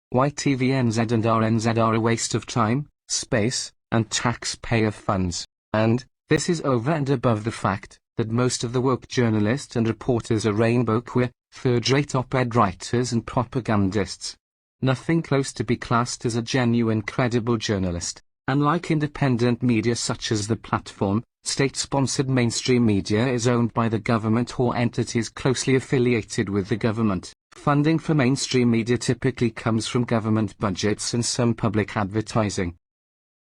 why TVNZ and RNZ are a waste of time, space, and taxpayer funds. And, this is over and above the fact that most of the woke journalists and reporters are rainbow queer, third-rate op-ed writers and propagandists. Nothing close to be classed as a genuine credible journalist. Unlike independent media such as The Platform, state-sponsored mainstream media is owned by the government or entities closely affiliated with the government. Funding for mainstream media typically comes from government budgets and some public advertising.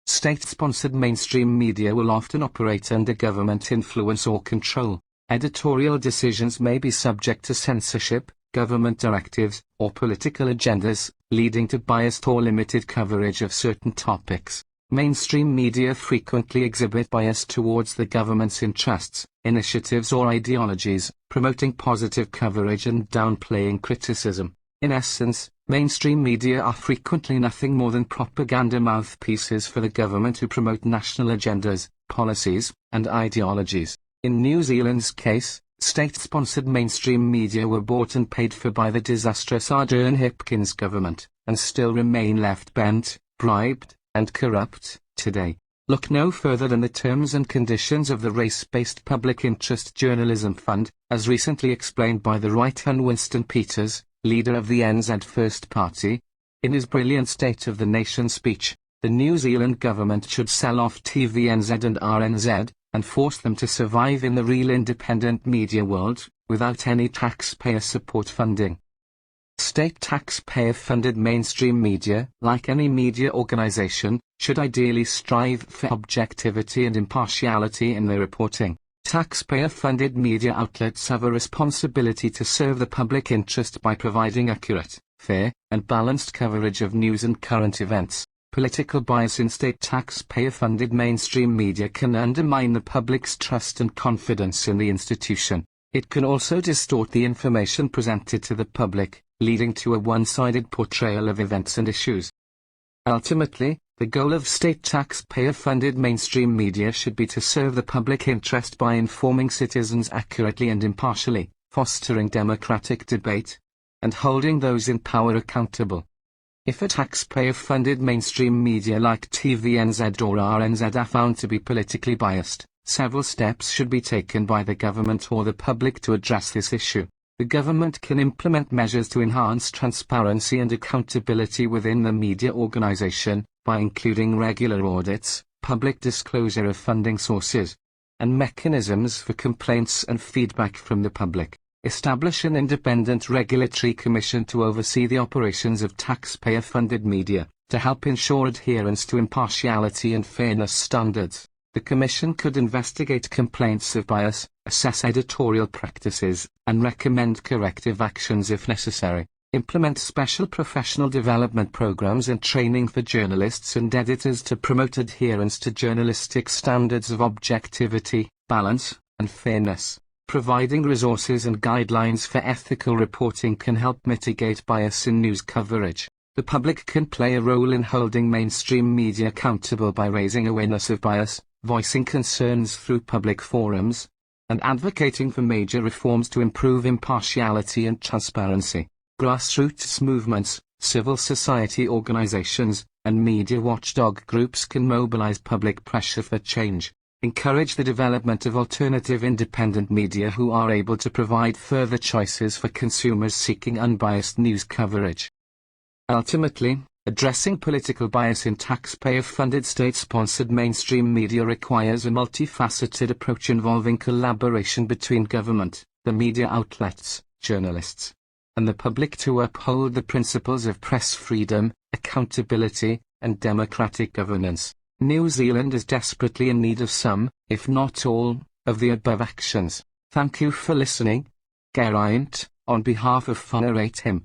State-sponsored mainstream media will often operate under government influence or control. Editorial decisions may be subject to censorship, government directives, or political agendas, leading to biased or limited coverage of certain topics. Mainstream media frequently exhibit bias towards the government's interests, initiatives or ideologies, promoting positive coverage and downplaying criticism. In essence, mainstream media are frequently nothing more than propaganda mouthpieces for the government who promote national agendas, policies, and ideologies. In New Zealand's case, state-sponsored mainstream media were bought and paid for by the disastrous Ardern Hipkins government, and still remain left-bent, bribed, and corrupt, today. Look no further than the terms and conditions of the race-based public interest journalism fund, as recently explained by the right-hand Winston Peters, leader of the NZ First Party. In his brilliant State of the Nation speech, the New Zealand government should sell off TVNZ and RNZ, and force them to survive in the real independent media world, without any taxpayer support funding. State taxpayer-funded mainstream media, like any media organization, should ideally strive for objectivity and impartiality in their reporting. Taxpayer-funded media outlets have a responsibility to serve the public interest by providing accurate, fair, and balanced coverage of news and current events. Political bias in state taxpayer-funded mainstream media can undermine the public's trust and confidence in the institution. It can also distort the information presented to the public, leading to a one-sided portrayal of events and issues. Ultimately, the goal of state taxpayer-funded mainstream media should be to serve the public interest by informing citizens accurately and impartially, fostering democratic debate, and holding those in power accountable. If a taxpayer-funded mainstream media like TVNZ or RNZ are found to be politically biased, several steps should be taken by the government or the public to address this issue. The government can implement measures to enhance transparency and accountability within the media organization, by including regular audits, public disclosure of funding sources, and mechanisms for complaints and feedback from the public. Establish an independent regulatory commission to oversee the operations of taxpayer-funded media, to help ensure adherence to impartiality and fairness standards. The commission could investigate complaints of bias, assess editorial practices, and recommend corrective actions if necessary. Implement special professional development programs and training for journalists and editors to promote adherence to journalistic standards of objectivity, balance, and fairness. Providing resources and guidelines for ethical reporting can help mitigate bias in news coverage. The public can play a role in holding mainstream media accountable by raising awareness of bias, voicing concerns through public forums, and advocating for major reforms to improve impartiality and transparency. Grassroots movements, civil society organizations, and media watchdog groups can mobilize public pressure for change. Encourage the development of alternative independent media who are able to provide further choices for consumers seeking unbiased news coverage. Ultimately, addressing political bias in taxpayer-funded state-sponsored mainstream media requires a multifaceted approach involving collaboration between government, the media outlets, journalists, and the public to uphold the principles of press freedom, accountability, and democratic governance. New Zealand is desperately in need of some, if not all, of the above actions. Thank you for listening. Geraint, on behalf of WhangareiTim.